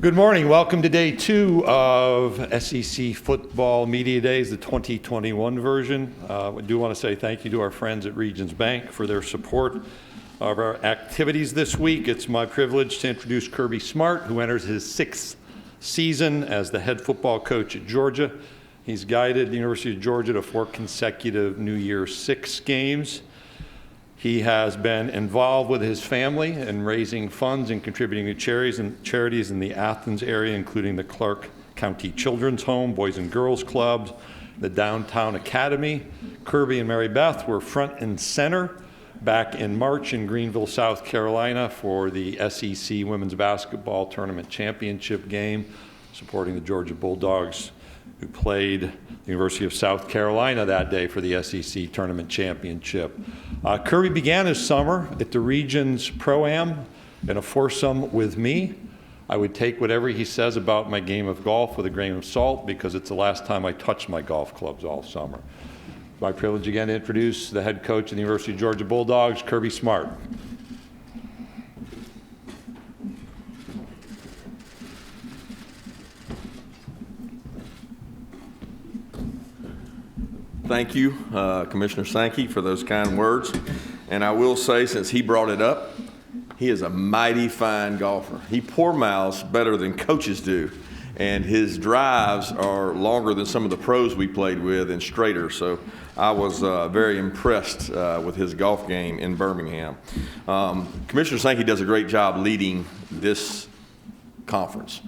Good morning. Welcome to day 2 of SEC Football Media Days, the 2021 version. We do want to say thank you to our friends at Regions Bank for their support of our activities this week. It's my privilege to introduce Kirby Smart, who enters his 6th season as the head football coach at Georgia. He's guided the University of Georgia to 4 consecutive New Year's Six games. He has been involved with his family in raising funds and contributing to charities in the Athens area, including the Clark County Children's Home, Boys and Girls Clubs, the Downtown Academy. Kirby and Mary Beth were front and center back in March in Greenville, South Carolina for the SEC Women's Basketball Tournament Championship game, supporting the Georgia Bulldogs, who played the University of South Carolina that day for the SEC Tournament Championship. Kirby began his summer at the Regions Pro-Am in a foursome with me. I would take whatever he says about my game of golf with a grain of salt because it's the last time I touched my golf clubs all summer. My privilege again to introduce the head coach of the University of Georgia Bulldogs, Kirby Smart. Thank you, Commissioner Sankey, for those kind words. And I will say, since he brought it up, he is a mighty fine golfer. He pour mouths better than coaches do. And his drives are longer than some of the pros we played with and straighter. So I was very impressed with his golf game in Birmingham. Commissioner Sankey does a great job leading this conference.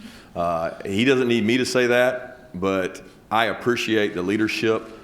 He doesn't need me to say that, but I appreciate the leadership,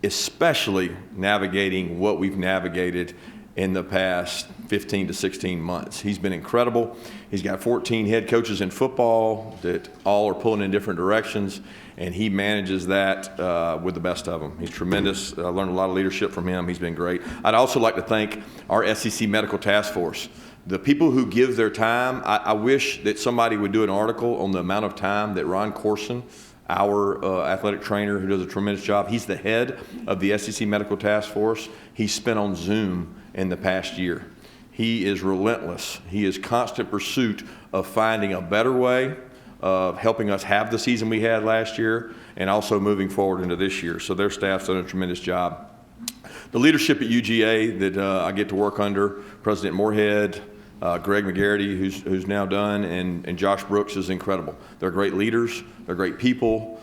especially navigating what we've navigated in the past 15 to 16 months. He's been incredible. He's got 14 head coaches in football that all are pulling in different directions, and he manages that with the best of them. He's tremendous. I learned a lot of leadership from him. He's been great. I'd also like to thank our SEC Medical Task Force. The people who give their time, I wish that somebody would do an article on the amount of time that Ron Corson, our athletic trainer who does a tremendous job, he's the head of the SEC Medical Task Force. He's spent on Zoom in the past year. He is relentless. He is constant pursuit of finding a better way of helping us have the season we had last year and also moving forward into this year. So their staff's done a tremendous job. The leadership at UGA that I get to work under, President Moorhead, Greg McGarity, who's now done, and Josh Brooks is incredible. They're great leaders. They're great people.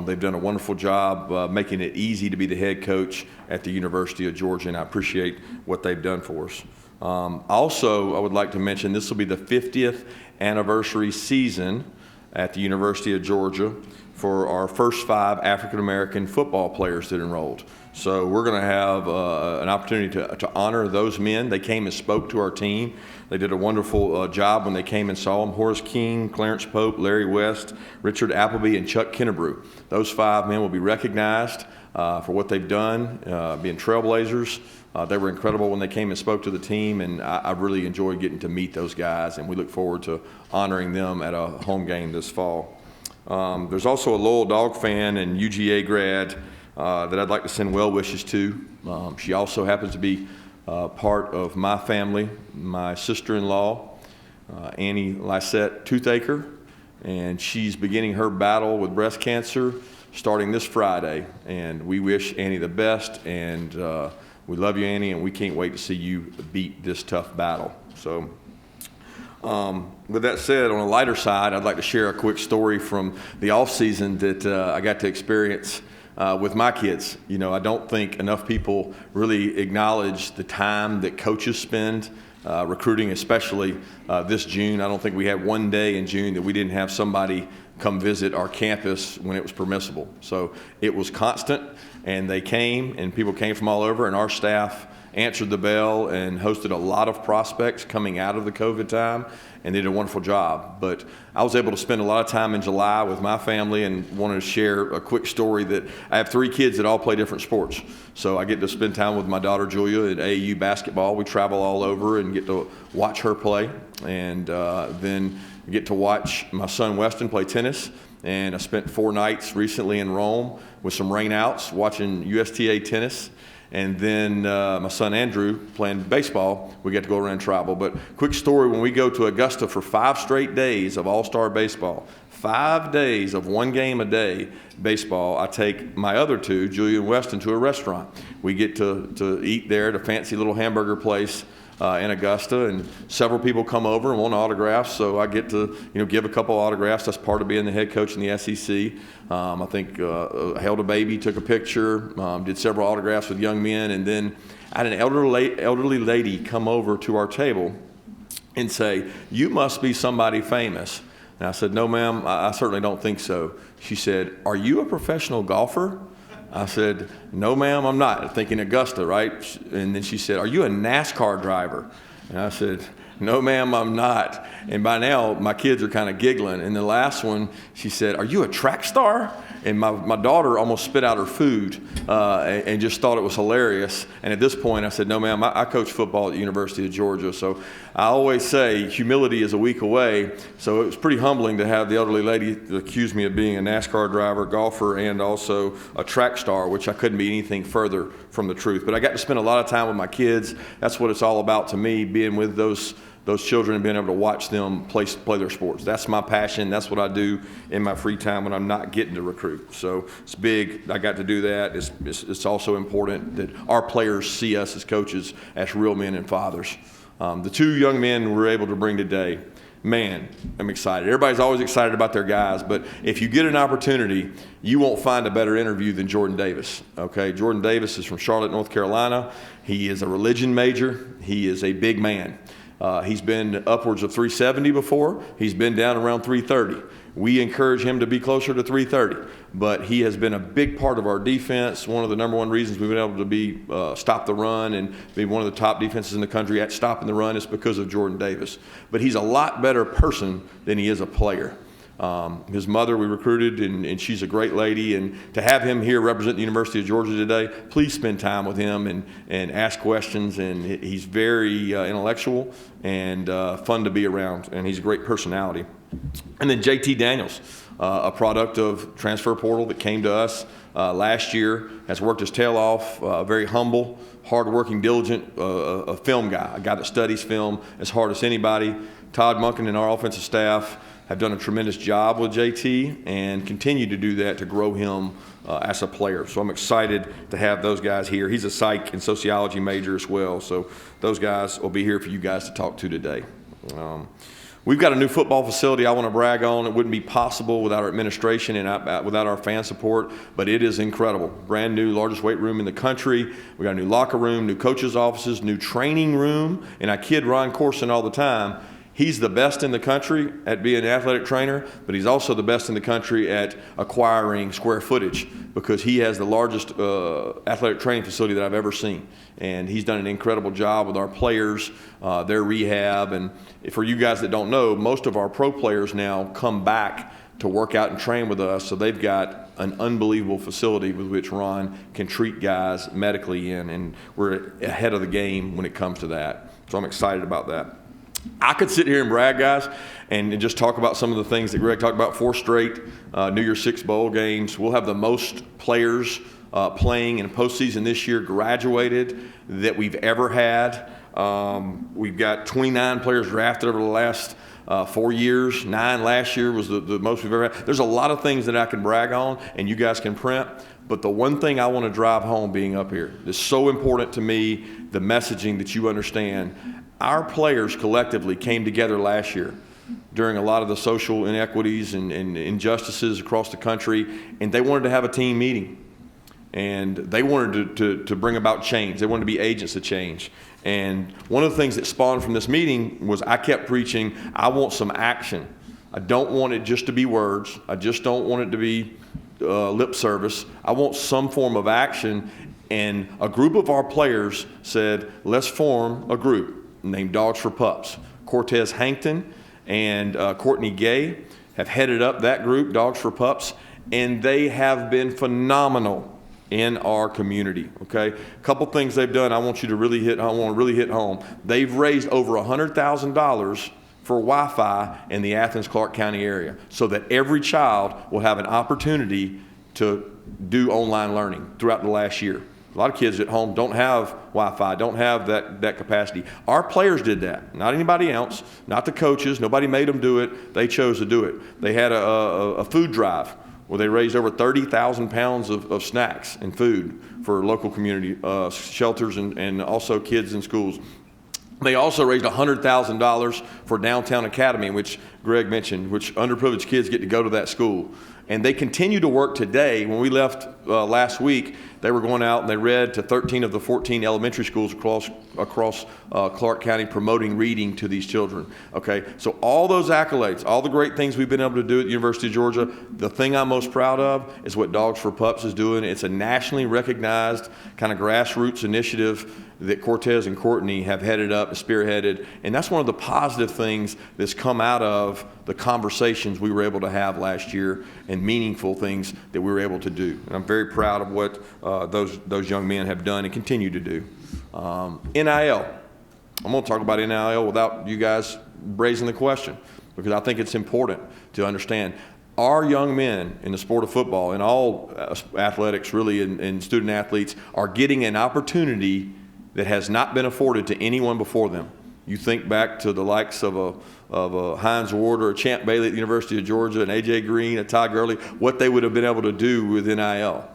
They've done a wonderful job making it easy to be the head coach at the University of Georgia, and I appreciate what they've done for us. Also, I would like to mention this will be the 50th anniversary season at the University of Georgia for our first 5 African-American football players that enrolled. So we're going to have an opportunity to honor those men. They came and spoke to our team. They did a wonderful job when they came and saw them. Horace King, Clarence Pope, Larry West, Richard Appleby, and Chuck Kennebrew. Those 5 men will be recognized for what they've done, being trailblazers. They were incredible when they came and spoke to the team, and I really enjoyed getting to meet those guys, and we look forward to honoring them at a home game this fall. There's also a loyal dog fan and UGA grad that I'd like to send well wishes to. She also happens to be part of my family, my sister-in-law, Annie Lysette Toothaker, and she's beginning her battle with breast cancer starting this Friday. And we wish Annie the best, and we love you, Annie, and we can't wait to see you beat this tough battle. So with that said, on a lighter side, I'd like to share a quick story from the off-season that I got to experience with my kids. You know, I don't think enough people really acknowledge the time that coaches spend recruiting, especially this June. I don't think we had one day in June that we didn't have somebody come visit our campus when it was permissible. So it was constant, and they came, and people came from all over, and our staff answered the bell and hosted a lot of prospects coming out of the COVID time, and they did a wonderful job. But I was able to spend a lot of time in July with my family, and wanted to share a quick story that I have 3 kids that all play different sports. So I get to spend time with my daughter Julia at AAU basketball. We travel all over and get to watch her play, and then get to watch my son Weston play tennis. And I spent 4 nights recently in Rome with some rainouts watching USTA tennis. And then my son Andrew playing baseball, we get to go around travel. But quick story, when we go to Augusta for 5 straight days of all-star baseball, 5 days of 1 game a day baseball, I take my other 2, Julia and Weston, to a restaurant. We get to eat there at a fancy little hamburger place in Augusta, and several people come over and want autographs, so I get to give a couple autographs. That's part of being the head coach in the SEC. I think held a baby, took a picture, did several autographs with young men, and then I had an elderly lady come over to our table and say, "You must be somebody famous." And I said, "No, ma'am, I certainly don't think so." She said, "Are you a professional golfer?" I said, "No, ma'am, I'm not." Thinking Augusta, right? And then she said, "Are you a NASCAR driver?" And I said, "No, ma'am, I'm not." And by now, my kids are kind of giggling. And the last one, she said, "Are you a track star?" And my daughter almost spit out her food and just thought it was hilarious. And at this point, I said, "No, ma'am, I coach football at the University of Georgia." So I always say humility is a week away. So it was pretty humbling to have the elderly lady accuse me of being a NASCAR driver, golfer, and also a track star, which I couldn't be anything further from the truth. But I got to spend a lot of time with my kids. That's what it's all about to me, being with those children and being able to watch them play their sports. That's my passion. That's what I do in my free time when I'm not getting to recruit. So it's big. I got to do that. It's also important that our players see us as coaches as real men and fathers. The 2 young men we were able to bring today, man, I'm excited. Everybody's always excited about their guys, but if you get an opportunity, you won't find a better interview than Jordan Davis. Okay, Jordan Davis is from Charlotte, North Carolina. He is a religion major. He is a big man. He's been upwards of 370 before. He's been down around 330. We encourage him to be closer to 330, but he has been a big part of our defense. One of the number 1 reasons we've been able to stop the run and be one of the top defenses in the country at stopping the run is because of Jordan Davis. But he's a lot better person than he is a player. His mother we recruited, and she's a great lady. And to have him here represent the University of Georgia today, please spend time with him and ask questions. And he's very intellectual and fun to be around, and he's a great personality. And then JT Daniels, a product of transfer portal that came to us last year, has worked his tail off, very humble, hardworking, diligent, a film guy, a guy that studies film as hard as anybody. Todd Munkin and our offensive staff have done a tremendous job with JT and continue to do that to grow him as a player. So I'm excited to have those guys here. He's a psych and sociology major as well, so those guys will be here for you guys to talk to today. We've got a new football facility I want to brag on. It wouldn't be possible without our administration and without our fan support, but it is incredible. Brand new, largest weight room in the country. We got a new locker room, new coaches' offices, new training room, and I kid Ron Corson all the time. He's the best in the country at being an athletic trainer, but he's also the best in the country at acquiring square footage because he has the largest athletic training facility that I've ever seen. And he's done an incredible job with our players, their rehab. And for you guys that don't know, most of our pro players now come back to work out and train with us. So they've got an unbelievable facility with which Ron can treat guys medically in. And we're ahead of the game when it comes to that. So I'm excited about that. I could sit here and brag, guys, and just talk about some of the things that Greg talked about. 4 straight New Year's 6 bowl games. We'll have the most players playing in postseason this year graduated that we've ever had. We've got 29 players drafted over the last 4 years. 9 last year was the most we've ever had. There's a lot of things that I can brag on, and you guys can print. But the one thing I want to drive home being up here is so important to me, the messaging that you understand. Our players collectively came together last year during a lot of the social inequities and injustices across the country, and they wanted to have a team meeting. And they wanted to bring about change. They wanted to be agents of change. And one of the things that spawned from this meeting was I kept preaching, I want some action. I don't want it just to be words. I just don't want it to be lip service. I want some form of action. And a group of our players said, let's form a group named Dogs for Pups. Cortez Hankton and Courtney Gay have headed up that group, Dogs for Pups, and they have been phenomenal in our community, okay? A couple things they've done I want you to really hit home. They've raised over $100,000 for Wi-Fi in the Athens-Clarke County area so that every child will have an opportunity to do online learning throughout the last year. A lot of kids at home don't have Wi-Fi, don't have that capacity. Our players did that, not anybody else, not the coaches. Nobody made them do it. They chose to do it. They had a food drive where they raised over 30,000 pounds of snacks and food for local community shelters and also kids in schools. They also raised $100,000 for Downtown Academy, which Greg mentioned, which underprivileged kids get to go to that school. And they continue to work today. When we left last week, they were going out and they read to 13 of the 14 elementary schools across Clark County, promoting reading to these children. Okay, so all those accolades, all the great things we've been able to do at the University of Georgia, the thing I'm most proud of is what Dogs for Pups is doing. It's a nationally recognized kind of grassroots initiative that Cortez and Courtney have headed up and spearheaded. And that's one of the positive things that's come out of the conversations we were able to have last year and meaningful things that we were able to do. And I'm very proud of what those young men have done and continue to do. NIL. I'm going to talk about NIL without you guys raising the question, because I think it's important to understand. Our young men in the sport of football and all athletics really and student athletes are getting an opportunity that has not been afforded to anyone before them. You think back to the likes of a Hines Ward or a Champ Bailey at the University of Georgia, an A.J. Green, a Todd Gurley, what they would have been able to do with NIL.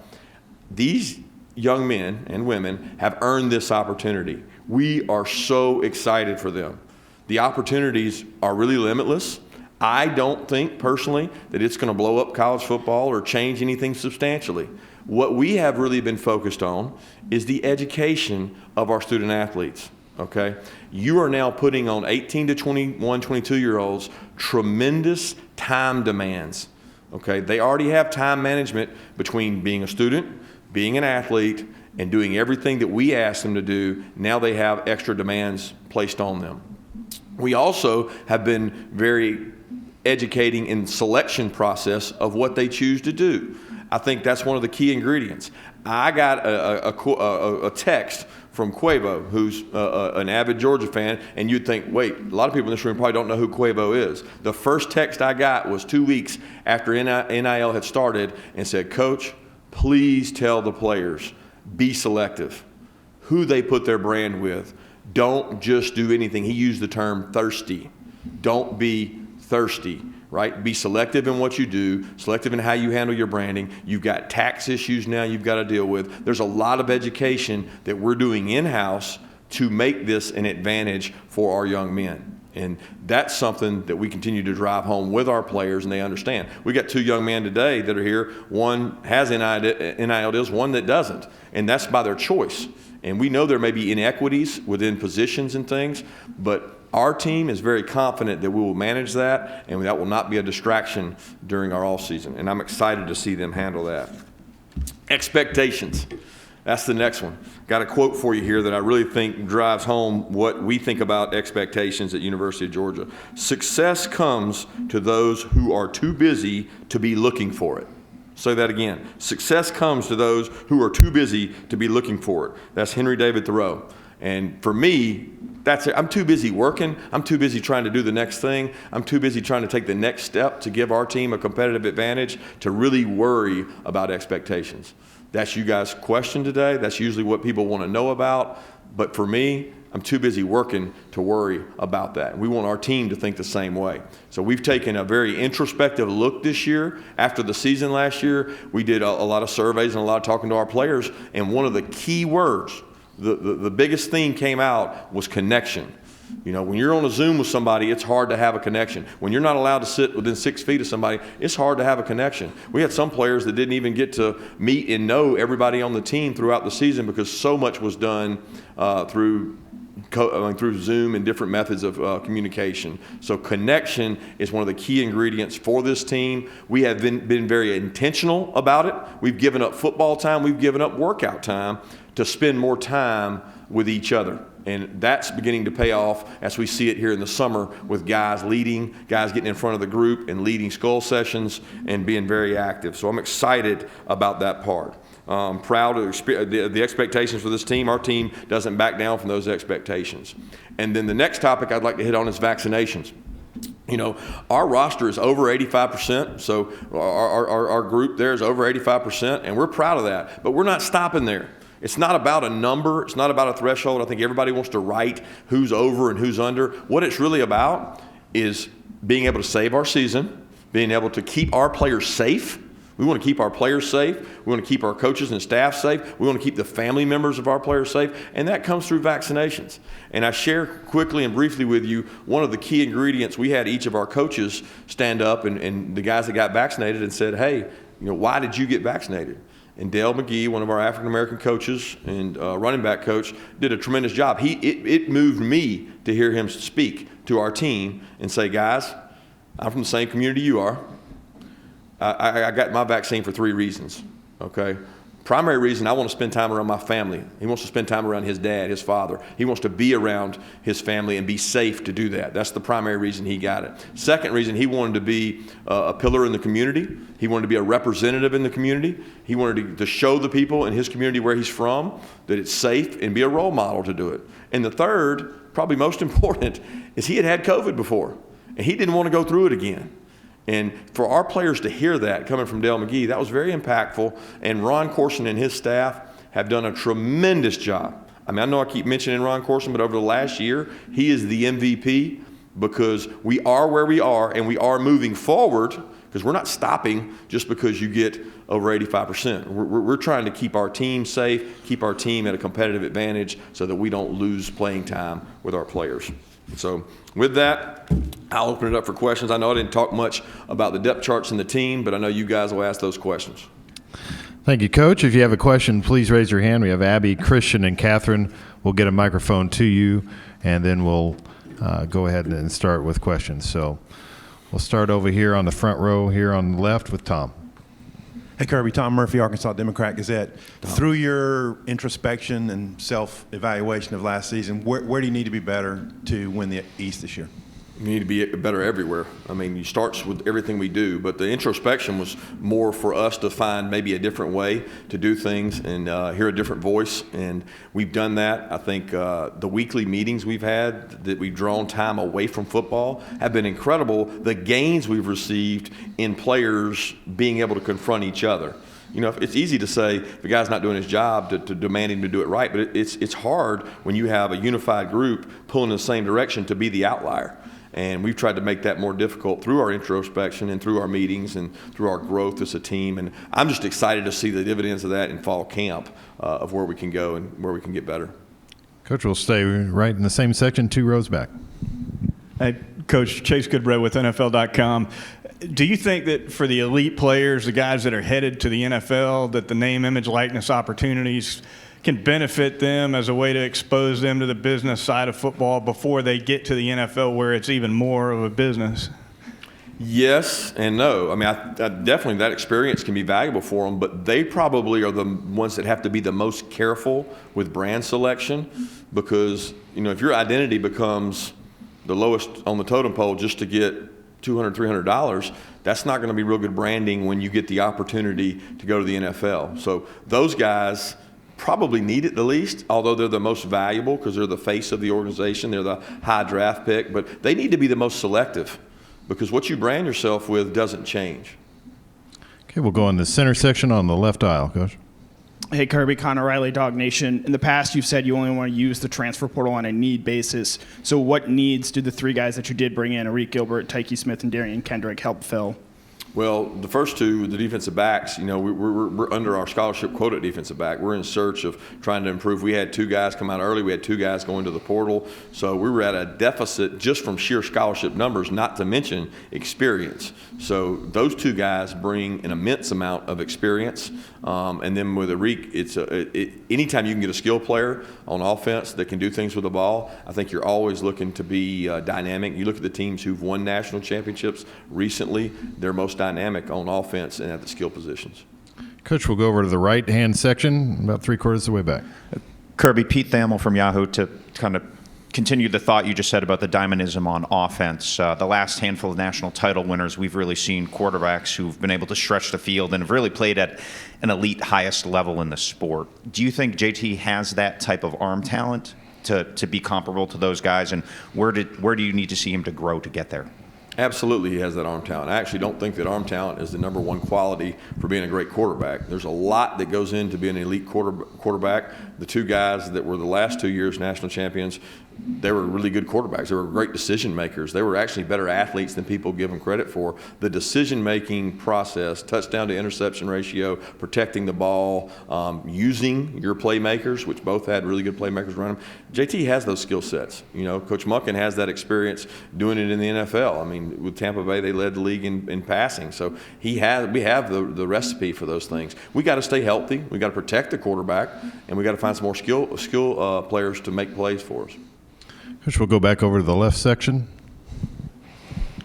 These young men and women have earned this opportunity. We are so excited for them. The opportunities are really limitless. I don't think personally that it's going to blow up college football or change anything substantially. What we have really been focused on is the education of our student athletes, okay? You are now putting on 18 to 21, 22-year-olds tremendous time demands, okay? They already have time management between being a student, being an athlete, and doing everything that we ask them to do. Now they have extra demands placed on them. We also have been very educating in selection process of what they choose to do. I think that's one of the key ingredients. I got a text from Quavo, who's an avid Georgia fan, and you'd think, wait, a lot of people in this room probably don't know who Quavo is. The first text I got was 2 weeks after NIL had started and said, Coach, please tell the players, be selective. Who they put their brand with. Don't just do anything. He used the term thirsty. Don't be thirsty, right? Be selective in what you do, selective in how you handle your branding. You've got tax issues now you've got to deal with. There's a lot of education that we're doing in-house to make this an advantage for our young men. And that's something that we continue to drive home with our players, and they understand. We got 2 young men today that are here. One has NIL deals, one that doesn't. And that's by their choice. And we know there may be inequities within positions and things, but our team is very confident that we will manage that, and that will not be a distraction during our offseason. And I'm excited to see them handle that. Expectations. That's the next one. Got a quote for you here that I really think drives home what we think about expectations at University of Georgia. Success comes to those who are too busy to be looking for it. Say that again. Success comes to those who are too busy to be looking for it. That's Henry David Thoreau. And for me, that's it. I'm too busy working. I'm too busy trying to do the next thing. I'm too busy trying to take the next step to give our team a competitive advantage to really worry about expectations. That's you guys' question today. That's usually what people want to know about. But for me, I'm too busy working to worry about that. We want our team to think the same way. So we've taken a very introspective look this year. After the season last year, we did a lot of surveys and a lot of talking to our players. And one of the key words, the biggest theme came out was connection. You know, when you're on a Zoom with somebody, it's hard to have a connection. When you're not allowed to sit within 6 feet of somebody, it's hard to have a connection. We had some players that didn't even get to meet and know everybody on the team throughout the season because so much was done through Zoom and different methods of communication. So connection is one of the key ingredients for this team. We have been very intentional about it. We've given up football time. We've given up workout time to spend more time with each other. And that's beginning to pay off as we see it here in the summer with guys leading, guys getting in front of the group and leading skull sessions and being very active. So I'm excited about that part. Proud of the expectations for this team. Our team doesn't back down from those expectations. And then the next topic I'd like to hit on is vaccinations. You know, our roster is over 85%, so our group there is over 85%, and we're proud of that. But we're not stopping there. It's not about a number. It's not about a threshold. I think everybody wants to write who's over and who's under. What it's really about is being able to save our season, being able to keep our players safe. We want to keep our players safe. We want to keep our coaches and staff safe. We want to keep the family members of our players safe. And that comes through vaccinations. And I share quickly and briefly with you one of the key ingredients. We had each of our coaches stand up and the guys that got vaccinated and said, hey, why did you get vaccinated? And Dale McGee, one of our African-American coaches and running back coach, did a tremendous job. It moved me to hear him speak to our team and say, guys, I'm from the same community you are. I got my vaccine for 3 reasons, okay? Primary reason, I want to spend time around my family. He wants to spend time around his dad, his father. He wants to be around his family and be safe to do that. That's the primary reason he got it. Second reason, he wanted to be a pillar in the community. He wanted to be a representative in the community. He wanted to show the people in his community where he's from that it's safe and be a role model to do it. And the third, probably most important, is he had COVID before, and he didn't want to go through it again. And for our players to hear that coming from Dale McGee, that was very impactful. And Ron Corson and his staff have done a tremendous job. I mean, I know I keep mentioning Ron Corson, but over the last year, he is the MVP because we are where we are and we are moving forward because we're not stopping just because you get over 85%. We're trying to keep our team safe, keep our team at a competitive advantage so that we don't lose playing time with our players. So with that, I'll open it up for questions. I know I didn't talk much about the depth charts and the team, but I know you guys will ask those questions. Thank you, Coach. If you have a question, please raise your hand. We have Abby, Christian, and Catherine. We'll get a microphone to you, and then we'll go ahead and start with questions. So we'll start over here on the front row here on the left with Tom. Hey, Kirby. Tom Murphy, Arkansas Democrat Gazette. Through your introspection and self-evaluation of last season, where do you need to be better to win the East this year? You need to be better everywhere. I mean, it starts with everything we do, but the introspection was more for us to find maybe a different way to do things and hear a different voice, and we've done that. I think the weekly meetings we've had that we've drawn time away from football have been incredible. The gains we've received in players being able to confront each other. It's easy to say if a guy's not doing his job to demand him to do it right, but it's hard when you have a unified group pulling in the same direction to be the outlier. And we've tried to make that more difficult through our introspection and through our meetings and through our growth as a team. And I'm just excited to see the dividends of that in fall camp of where we can go and where we can get better. Coach, we'll stay right in the same section, 2 rows back. Hey, Coach, Chase Goodbread with NFL.com. Do you think that for the elite players, the guys that are headed to the NFL, that the name, image, likeness opportunities can benefit them as a way to expose them to the business side of football before they get to the NFL where it's even more of a business? Yes and no. I mean, I definitely that experience can be valuable for them, but they probably are the ones that have to be the most careful with brand selection because, if your identity becomes the lowest on the totem pole just to get $200, $300, that's not going to be real good branding when you get the opportunity to go to the NFL. So those guys probably need it the least, although they're the most valuable because they're the face of the organization. They're the high draft pick, but they need to be the most selective because what you brand yourself with doesn't change. Okay, we'll go in the center section on the left aisle, Coach. Hey, Kirby, Connor Riley, Dog Nation. In the past, you've said you only want to use the transfer portal on a need basis. So what needs do the 3 guys that you did bring in, Arik Gilbert, Tyke Smith, and Darian Kendrick, help fill? Well, the first 2, the defensive backs, we're under our scholarship quota at defensive back. We're in search of trying to improve. We had 2 guys come out early. We had 2 guys go into the portal. So we were at a deficit just from sheer scholarship numbers, not to mention experience. So those 2 guys bring an immense amount of experience. And then with Arik, anytime you can get a skill player on offense that can do things with the ball, I think you're always looking to be dynamic. You look at the teams who've won national championships recently, they're most dynamic on offense and at the skill positions. Coach, we'll go over to the right-hand section, about 3/4 of the way back. Kirby, Pete Thamel from Yahoo, to kind of continue the thought you just said about the dynamism on offense. The last handful of national title winners, we've really seen quarterbacks who've been able to stretch the field and have really played at an elite highest level in the sport. Do you think JT has that type of arm talent to be comparable to those guys, and where do you need to see him to grow to get there? Absolutely, he has that arm talent. I actually don't think that arm talent is the number one quality for being a great quarterback. There's a lot that goes into being an elite quarterback. The two guys that were the last 2 years national champions, they were really good quarterbacks. They were great decision makers. They were actually better athletes than people give them credit for. The decision-making process, touchdown to interception ratio, protecting the ball, using your playmakers, which both had really good playmakers around them. JT has those skill sets. You know, Coach Munkin has that experience doing it in the NFL. I mean, with Tampa Bay, they led the league in passing. So we have the recipe for those things. We got to stay healthy. We got to protect the quarterback, and we got to find some more skill players to make plays for us. Coach, we'll go back over to the left section.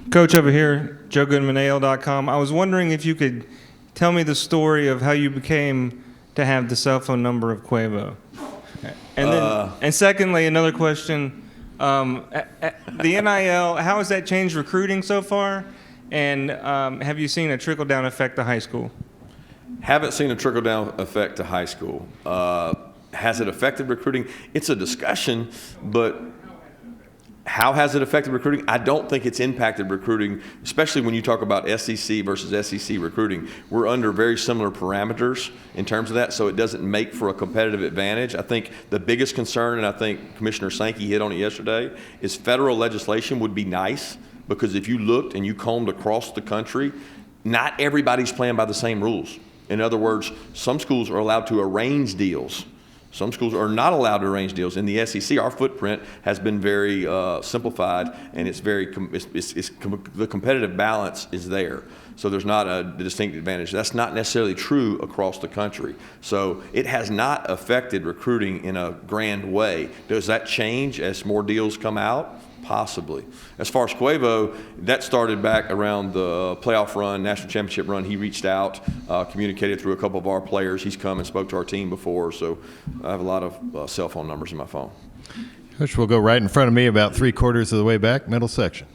Coach, over here, JoeGoodmanAL.com. I was wondering if you could tell me the story of how you became to have the cell phone number of Quavo. And then, and secondly, another question: the NIL, how has that changed recruiting so far? And have you seen a trickle down effect to high school? Haven't seen a trickle down effect to high school. Has it affected recruiting? It's a discussion, but how has it affected recruiting? I don't think it's impacted recruiting, especially when you talk about SEC versus SEC recruiting. We're under very similar parameters in terms of that, so it doesn't make for a competitive advantage. I think the biggest concern, and I think Commissioner Sankey hit on it yesterday, is federal legislation would be nice, because if you looked and you combed across the country, not everybody's playing by the same rules. In other words, some schools are allowed to arrange deals. Some schools are not allowed to arrange deals. In the SEC, our footprint has been very simplified, and it's the competitive balance is there. So there's not a distinct advantage. That's not necessarily true across the country. So it has not affected recruiting in a grand way. Does that change as more deals come out? Possibly. As far as Quavo, that started back around the playoff run, national championship run. He reached out, communicated through a couple of our players. He's come and spoke to our team before, so I have a lot of cell phone numbers in my phone. Coach, we'll go right in front of me about 3/4 of the way back, middle section.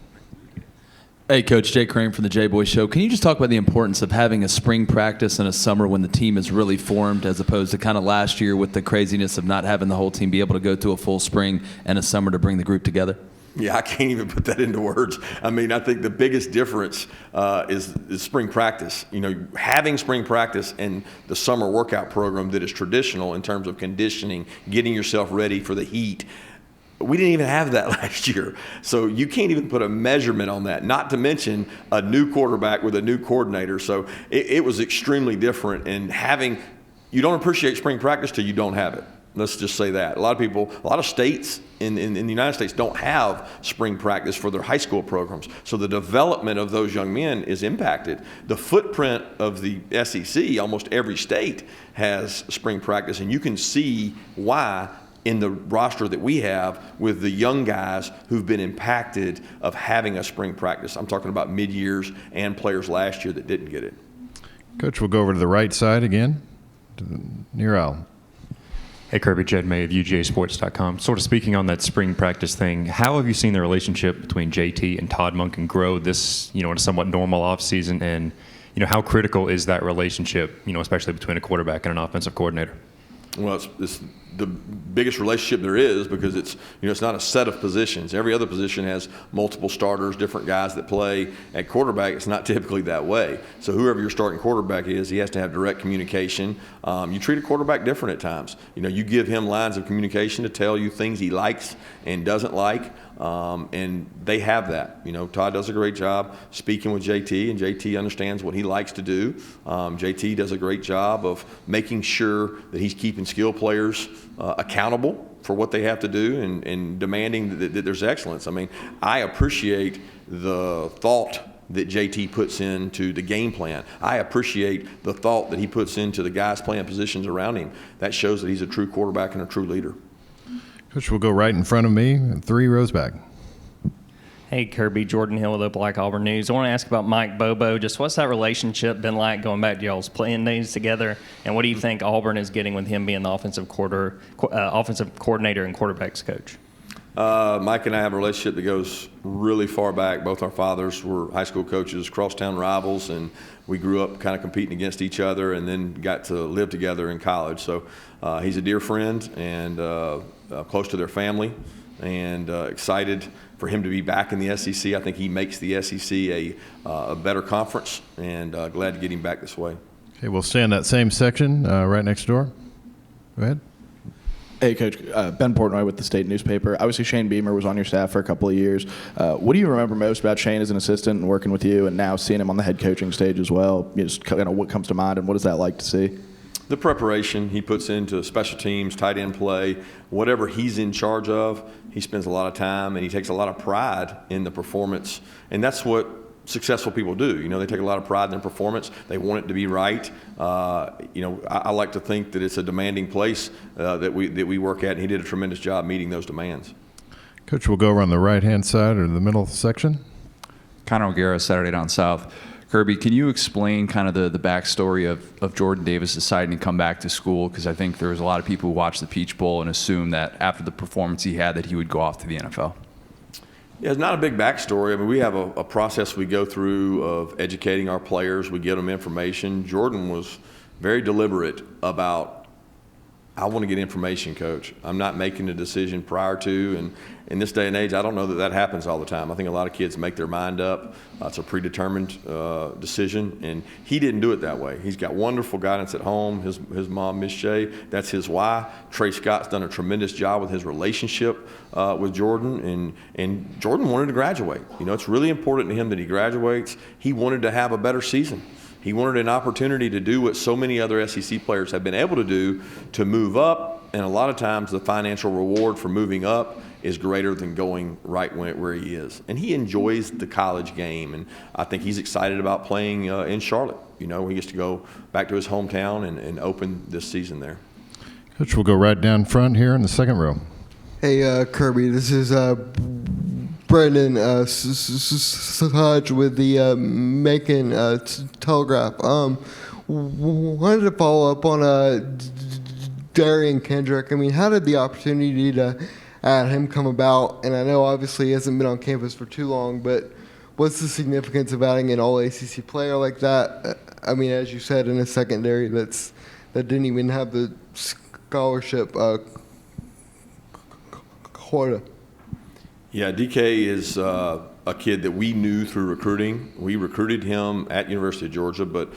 Hey, Coach, Jay Crane from the J-Boy Show. Can you just talk about the importance of having a spring practice and a summer when the team is really formed, as opposed to kind of last year with the craziness of not having the whole team be able to go to a full spring and a summer to bring the group together? Yeah, I can't even put that into words. I mean, I think the biggest difference is spring practice. You know, having spring practice and the summer workout program that is traditional in terms of conditioning, getting yourself ready for the heat. We didn't even have that last year. So you can't even put a measurement on that, not to mention a new quarterback with a new coordinator. So it was extremely different. And you don't appreciate spring practice till you don't have it. Let's just say that. A lot of states in the United States don't have spring practice for their high school programs. So the development of those young men is impacted. The footprint of the SEC, almost every state has spring practice, and you can see why in the roster that we have with the young guys who've been impacted of having a spring practice. I'm talking about mid-years and players last year that didn't get it. Coach, we'll go over to the right side again, to the near aisle. Hey, Kirby, Jed May of UGAsports.com. Sort of speaking on that spring practice thing, how have you seen the relationship between JT and Todd Monken grow this, in a somewhat normal offseason? And, how critical is that relationship, especially between a quarterback and an offensive coordinator? Well, it's the biggest relationship there is, because it's not a set of positions. Every other position has multiple starters, different guys that play. At quarterback, it's not typically that way. So whoever your starting quarterback is, he has to have direct communication. You treat a quarterback different at times. You give him lines of communication to tell you things he likes and doesn't like. And they have that. Todd does a great job speaking with JT, and JT understands what he likes to do. JT does a great job of making sure that he's keeping skill players accountable for what they have to do, and demanding that there's excellence. I mean, I appreciate the thought that JT puts into the game plan. I appreciate the thought that he puts into the guys playing positions around him. That shows that he's a true quarterback and a true leader. Coach, we'll go right in front of me, 3 rows back. Hey, Kirby, Jordan Hill with the Black Auburn News. I want to ask about Mike Bobo. Just what's that relationship been like going back to y'all's playing days together? And what do you think Auburn is getting with him being the offensive coordinator and quarterbacks coach? Mike and I have a relationship that goes really far back. Both our fathers were high school coaches, crosstown rivals, and we grew up kind of competing against each other and then got to live together in college. So he's a dear friend and close to their family, and excited for him to be back in the SEC. I think he makes the SEC a better conference, and glad to get him back this way. Okay, we'll stay in that same section right next door. Go ahead. Hey, Coach. Ben Portnoy with the State Newspaper. Obviously, Shane Beamer was on your staff for a couple of years. What do you remember most about Shane as an assistant and working with you, and now seeing him on the head coaching stage as well? Just kind of what comes to mind, and what is that like to see? The preparation he puts into special teams, tight end play, whatever he's in charge of, he spends a lot of time, and he takes a lot of pride in the performance. And that's what successful people do. You know, they take a lot of pride in their performance. They want it to be right. You know, I like to think that it's a demanding place that we work at, and he did a tremendous job meeting those demands. Coach, we'll go around the right-hand side or the middle section. Connor O'Gara, Saturday Down South. Kirby, can you explain kind of the backstory of Jordan Davis deciding to come back to school? Because I think there was a lot of people who watched the Peach Bowl and assumed that after the performance he had that he would go off to the NFL. Yeah, it's not a big backstory. I mean, we have a process we go through of educating our players. We give them information. Jordan was very deliberate about, I want to get information, Coach. I'm not making a decision prior to, and in this day and age, I don't know that happens all the time. I think a lot of kids make their mind up. It's a predetermined decision, and he didn't do it that way. He's got wonderful guidance at home. His mom, Miss Shay, that's his why. Trey Scott's done a tremendous job with his relationship with Jordan, and Jordan wanted to graduate. You know, it's really important to him that he graduates. He wanted to have a better season. He wanted an opportunity to do what so many other SEC players have been able to do, to move up, and a lot of times the financial reward for moving up is greater than going right where he is. And he enjoys the college game, and I think he's excited about playing in Charlotte. You know, he gets to go back to his hometown and open this season there. Coach, we'll go right down front here in the second row. Hey, Kirby, this is Brendan Sahaj with the Macon Telegraph. Wanted to follow up on Darian Kendrick. I mean, how did the opportunity to add him come about? And I know obviously he hasn't been on campus for too long, but what's the significance of adding an all-ACC player like that? I mean, as you said, in a secondary that didn't even have the scholarship quota. Yeah, DK is a kid that we knew through recruiting. We recruited him at University of Georgia, but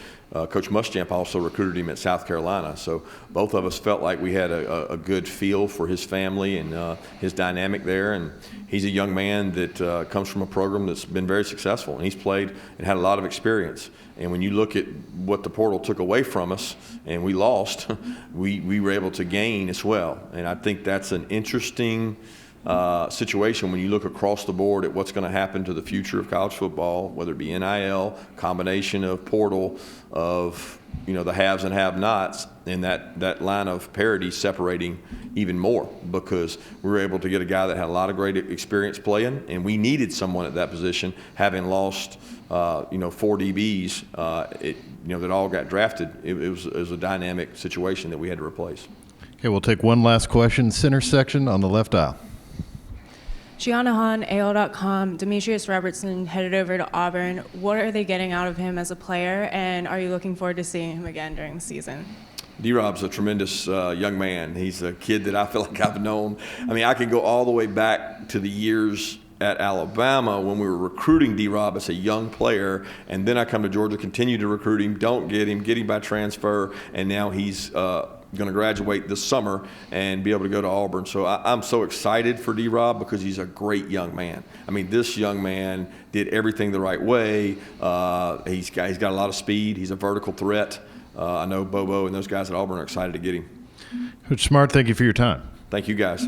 Coach Muschamp also recruited him at South Carolina. So both of us felt like we had a good feel for his family and his dynamic there. And he's a young man that comes from a program that's been very successful, and he's played and had a lot of experience. And when you look at what the portal took away from us and we lost, we were able to gain as well. And I think that's an interesting situation when you look across the board at what's going to happen to the future of college football, whether it be NIL, combination of portal, of, you know, the haves and have-nots, and that line of parity separating even more, because we were able to get a guy that had a lot of great experience playing, and we needed someone at that position, having lost 4 DBs that all got drafted. It was a dynamic situation that we had to replace. Okay, we'll take one last question. Center section on the left aisle. Gianna Hahn, AL.com. Demetrius Robertson headed over to Auburn. What are they getting out of him as a player, and are you looking forward to seeing him again during the season? D-Rob's a tremendous young man. He's a kid that I feel like I've known. I mean, I can go all the way back to the years at Alabama when we were recruiting D-Rob as a young player, and then I come to Georgia, continue to recruit him, don't get him by transfer, and now he's going to graduate this summer and be able to go to Auburn. So I'm so excited for D-Rob because he's a great young man. I mean, this young man did everything the right way. He's got a lot of speed. He's a vertical threat. I know Bobo and those guys at Auburn are excited to get him. Coach Smart, thank you for your time. Thank you, guys.